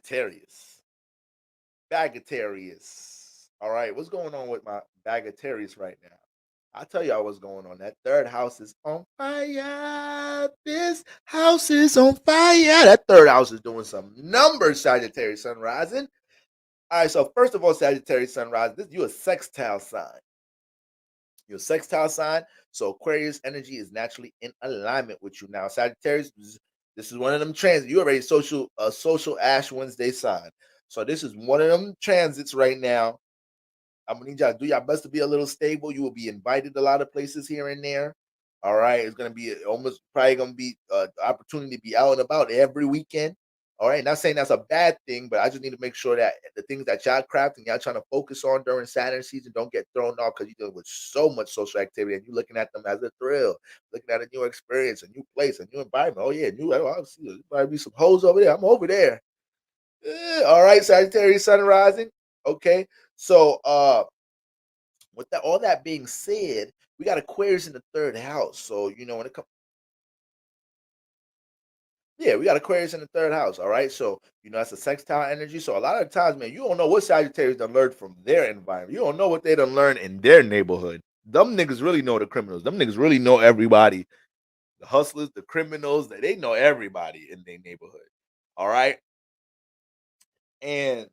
Sagittarius. Bagatarius. All right, what's going on with my Bagatarius right now? I'll tell y'all what's going on. That third house is on fire. This house is on fire. That third house is doing some numbers, Sagittarius sun rising. All right, so first of all, Sagittarius sun rising, this you a sextile sign. You're a sextile sign, so Aquarius energy is naturally in alignment with you. Now, Sagittarius, this is one of them transits. You already social Ash Wednesday sign. So this is one of them transits right now. I'm gonna need y'all to do your best to be a little stable. You will be invited a lot of places here and there. All right, it's gonna be almost probably gonna be opportunity to be out and about every weekend. All right, not saying that's a bad thing, but I just need to make sure that the things that y'all crafting, y'all trying to focus on during Saturn season, don't get thrown off because you're dealing with so much social activity and you're looking at them as a thrill, looking at a new experience, a new place, a new environment. Oh yeah, new. I see there might be some hoes over there. I'm over there. All right, Sagittarius sun rising. Okay, so with that, all that being said, we got Aquarius in the third house. So when it comes, yeah, we got Aquarius in the third house. All right, so that's a sextile energy. So a lot of times, man, you don't know what Sagittarius done learned from their environment. You don't know what they done learned in their neighborhood. Them niggas really know the criminals. Them niggas really know everybody. The hustlers, the criminals, they know everybody in their neighborhood. All right, and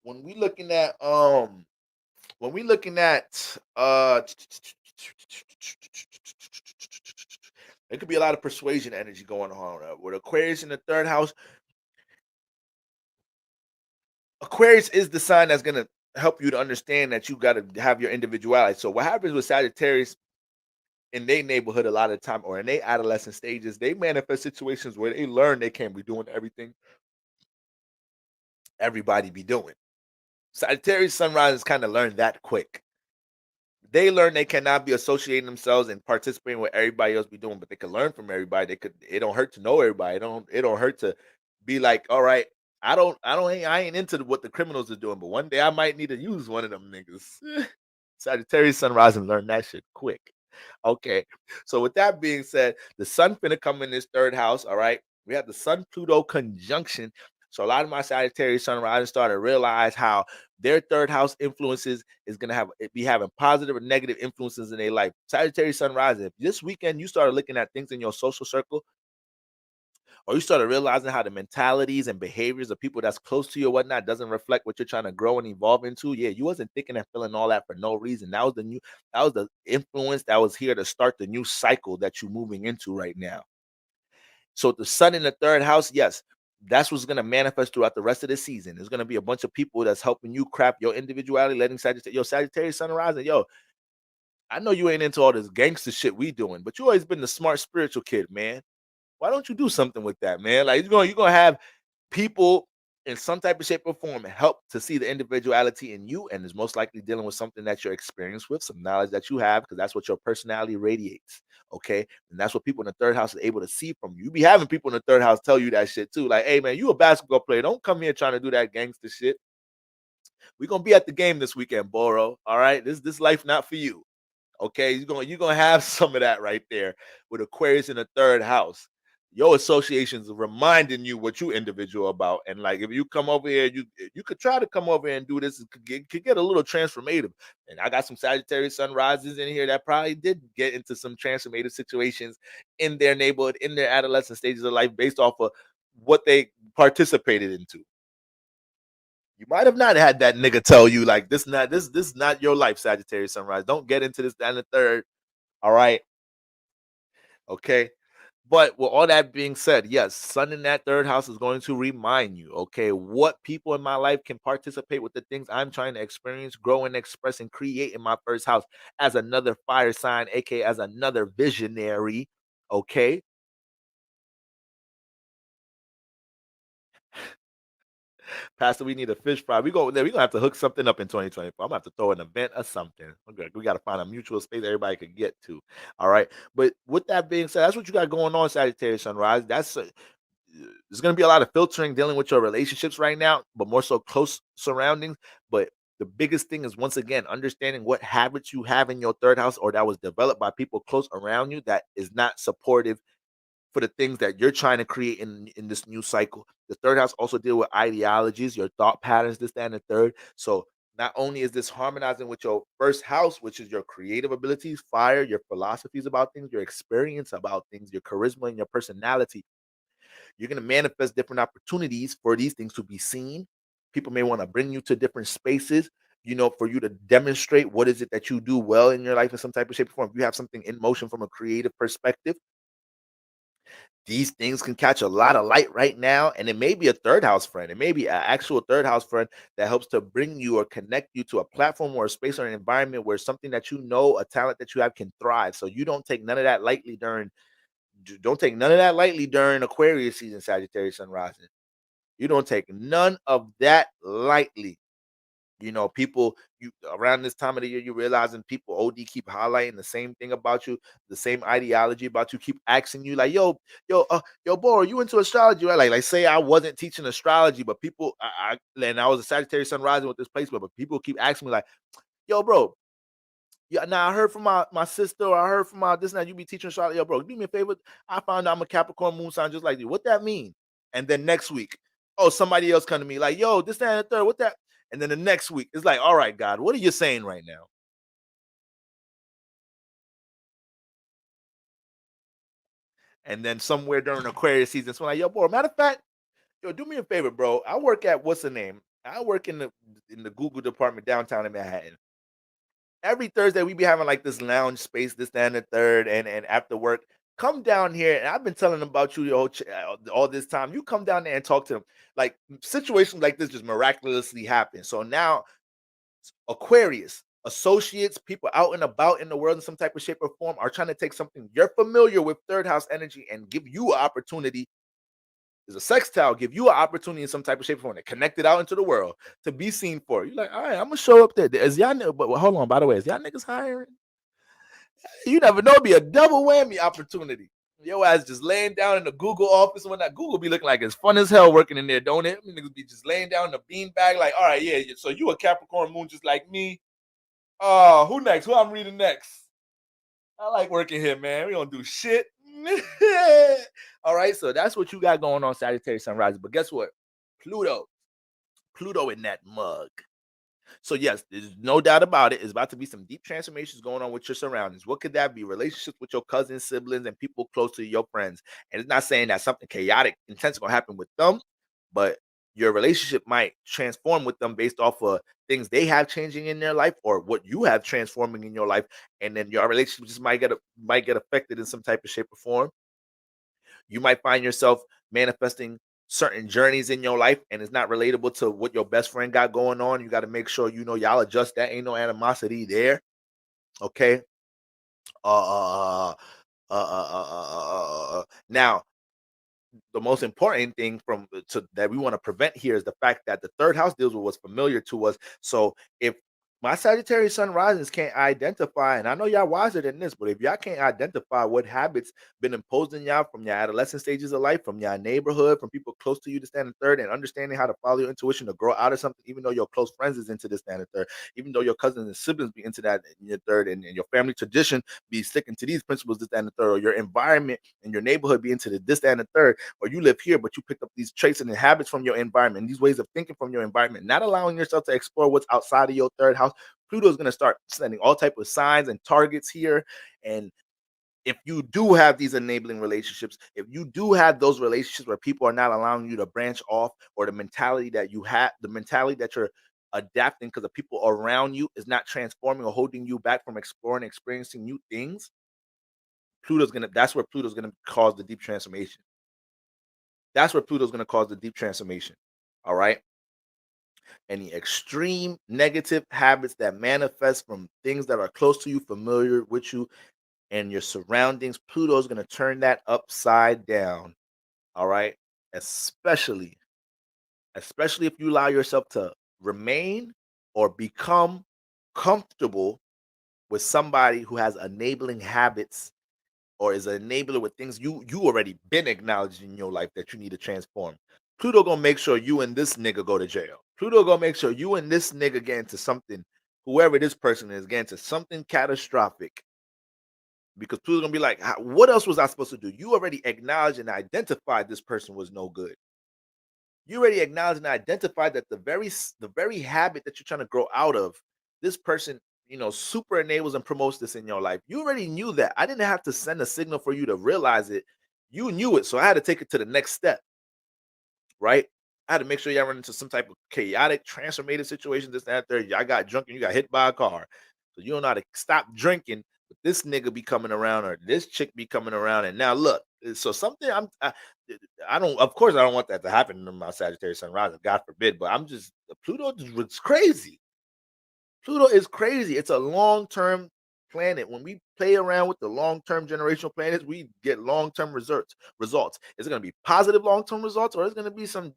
when we looking at it could be a lot of persuasion energy going on with Aquarius in the third house. Aquarius is the sign that's going to help you to understand that you got to have your individuality. So what happens with Sagittarius in their neighborhood a lot of the time, or in their adolescent stages, they manifest situations where they learn they can't be doing everything everybody be doing. Sagittarius sunrises kind of learn that quick. They learn they cannot be associating themselves and participating with everybody else be doing, but they can learn from everybody. It don't hurt to know everybody. It don't hurt to be like, all right, I ain't into what the criminals are doing, but one day I might need to use one of them niggas. Sagittarius sunrise and learn that shit quick. Okay. So with that being said, the sun finna come in this third house. All right. We have the Sun Pluto conjunction. So a lot of my Sagittarius sun rising started to realize how their third house influences is gonna be having positive or negative influences in their life. Sagittarius sun rising. If this weekend you started looking at things in your social circle, or you started realizing how the mentalities and behaviors of people that's close to you or whatnot doesn't reflect what you're trying to grow and evolve into, yeah, you wasn't thinking and feeling all that for no reason. That was the influence that was here to start the new cycle that you're moving into right now. So the sun in the third house, yes, that's what's going to manifest throughout the rest of the season. There's going to be a bunch of people that's helping you craft your individuality, letting Sagittarius sun rising, I know you ain't into all this gangster shit we doing, but you always been the smart spiritual kid, man. Why don't you do something with that, man? Like you're gonna have people in some type of shape or form help to see the individuality in you, and is most likely dealing with something that you're experienced with, some knowledge that you have, because that's what your personality radiates. Okay. And that's what people in the third house are able to see from you. You be having people in the third house tell you that shit too. Like, hey man, you a basketball player. Don't come here trying to do that gangster shit. We're gonna be at the game this weekend, Boro. All right. This life not for you. Okay, you're gonna have some of that right there with Aquarius in the third house. Your associations are reminding you what you individual about, and like if you come over here, you could try to come over here and do this. It could get a little transformative. And I got some Sagittarius sunrises in here that probably did get into some transformative situations in their neighborhood, in their adolescent stages of life, based off of what they participated into. You might have not had that nigga tell you like this is not your life, Sagittarius sunrise. Don't get into this, that, and the third. All right. Okay. But with all that being said, yes, sun in that third house is going to remind you, okay, what people in my life can participate with the things I'm trying to experience, grow, and express and create in my first house as another fire sign, aka as another visionary. Okay. Pastor, we need a fish fry. We gonna have to hook something up in 2024. I'm gonna have to throw an event or something. Okay, we gotta find a mutual space everybody can get to. All right. But with that being said, that's what you got going on, Sagittarius Sunrise. There's gonna be a lot of filtering dealing with your relationships right now, but more so close surroundings. But the biggest thing is once again understanding what habits you have in your third house or that was developed by people close around you that is not supportive for the things that you're trying to create in this new cycle. The third house also deal with ideologies, your thought patterns, this, that, and the third. So not only is this harmonizing with your first house, which is your creative abilities, fire, your philosophies about things, your experience about things, your charisma and your personality, you're going to manifest different opportunities for these things to be seen. People may want to bring you to different spaces, for you to demonstrate what is it that you do well in your life in some type of shape or form. If you have something in motion from a creative perspective, these things can catch a lot of light right now. And it may be a third house friend. It may be an actual third house friend that helps to bring you or connect you to a platform or a space or an environment where something that a talent that you have can thrive. So you don't take none of that lightly during Aquarius season, Sagittarius sun rising. You don't take none of that lightly. People, you around this time of the year, you realizing people OD keep highlighting the same thing about you, the same ideology about you, keep asking you like, yo, boy, are you into astrology? Right? Like say I wasn't teaching astrology, but people, and I was a Sagittarius sun rising with this placement, but people keep asking me like, yo, bro, yeah, now I heard from my sister, or I heard from my this and that you be teaching astrology. Yo, bro, do me a favor. I found out I'm a Capricorn moon sign just like you. What that mean? And then next week, oh, somebody else come to me like, yo, this, that, and the third. What that? And then the next week, it's like, all right, God, what are you saying right now? And then somewhere during Aquarius season, so like, yo, bro, matter of fact, yo, do me a favor, bro. I work at what's the name? I work in the Google department downtown in Manhattan. Every Thursday we be having like this lounge space, this, that, and the third, and after work, come down here. And I've been telling them about you all this time. You come down there and talk to them. Like situations like this just miraculously happen. So now Aquarius, associates, people out and about in the world in some type of shape or form are trying to take something you're familiar with, third house energy, and give you an opportunity. Is a sextile give you an opportunity in some type of shape or form to connect it out into the world to be seen for. You're like, all right, I'm gonna show up there. Is y'all, but hold on, by the way, is y'all niggas hiring? You never know, be a double whammy opportunity. Your ass just laying down in the Google office when that Google be looking like it's fun as hell working in there, don't it? Niggas be just laying down in the bean bag, like, all right, yeah. So you a Capricorn moon just like me. Oh, who next? Who I'm reading next? I like working here, man. We don't do shit. All right, so that's what you got going on, Sagittarius sunrise. But guess what? Pluto, Pluto in that mug. So yes, there's no doubt about it. It's about to be some deep transformations going on with your surroundings. What could that be? Relationships with your cousins, siblings, and people close to your friends. And it's not saying that something chaotic, intense going to happen with them, but your relationship might transform with them based off of things they have changing in their life or what you have transforming in your life, and then your relationship just might get affected in some type of shape or form. You might find yourself manifesting certain journeys in your life and it's not relatable to what your best friend got going on. You got to make sure y'all adjust that. Ain't no animosity there. Okay. Uh, uh, Now, the most important thing that we want to prevent here is the fact that the third house deals with what's familiar to us. So if my Sagittarius sun risings can't identify, and I know y'all wiser than this, but if y'all can't identify what habits been imposed in y'all from your adolescent stages of life, from your neighborhood, from people close to you to stand in third, and understanding how to follow your intuition to grow out of something, even though your close friends is into this stand in third, even though your cousins and siblings be into that in your third, and your family tradition be sticking to these principles, this, that, and the third, or your environment and your neighborhood be into this, that, and the third, or you live here, but you picked up these traits and habits from your environment, these ways of thinking from your environment, not allowing yourself to explore what's outside of your third house. Pluto is going to start sending all type of signs and targets here. And if you do have these enabling relationships, if you do have those relationships where people are not allowing you to branch off, or the mentality that you're adapting because the people around you is not transforming or holding you back from exploring, experiencing new things, that's where Pluto's gonna cause the deep transformation. That's where Pluto's gonna cause the deep transformation. All right. Any extreme negative habits that manifest from things that are close to you, familiar with you, and your surroundings, Pluto's going to turn that upside down. All right. Especially, especially if you allow yourself to remain or become comfortable with somebody who has enabling habits or is an enabler with things you already been acknowledged in your life that you need to transform. Pluto gonna make sure you and this nigga go to jail. Pluto gonna make sure you and this nigga get into something, whoever this person is, get into something catastrophic. because Pluto's gonna be like, what else was I supposed to do? You already acknowledged and identified this person was no good. You already acknowledged and identified that the very habit that you're trying to grow out of, this person, super enables and promotes this in your life. You already knew that. I didn't have to send a signal for you to realize it. You knew it, so I had to take it to the next step, right? I had to make sure y'all run into some type of chaotic, transformative situation. This, that, there. Y'all got drunk and you got hit by a car. So you don't know how to stop drinking. But this nigga be coming around or this chick be coming around. And now look, so something I don't, of course, I don't want that to happen in my Sagittarius sun rising, God forbid. But I'm just, Pluto was crazy. Pluto is crazy. It's a long-term planet. When we play around with the long-term generational planets, we get long-term results. Is it going to be positive long-term results, or is it going to be some,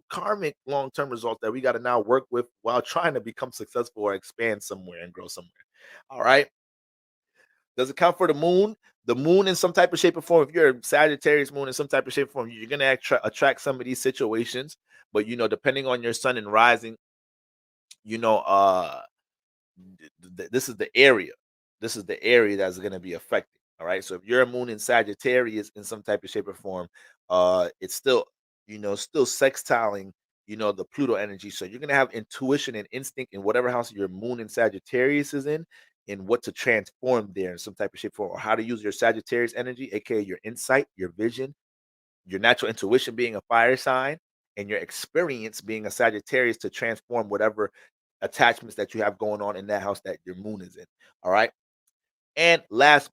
karmic long-term results that we got to now work with while trying to become successful or expand somewhere and grow somewhere? All right. Does it count for the moon? The moon in some type of shape or form. If you're a Sagittarius moon in some type of shape or form, you're going to attract some of these situations. But depending on your sun and rising, you know, uh this is the area. This is the area that's going to be affected. All right. So if you're a moon in Sagittarius in some type of shape or form, it's still, still sextiling, the Pluto energy. So you're going to have intuition and instinct in whatever house your moon in Sagittarius is in what to transform there in some type of shape or form, or how to use your Sagittarius energy, aka your insight, your vision, your natural intuition being a fire sign, and your experience being a Sagittarius to transform whatever attachments that you have going on in that house that your moon is in. All right. And last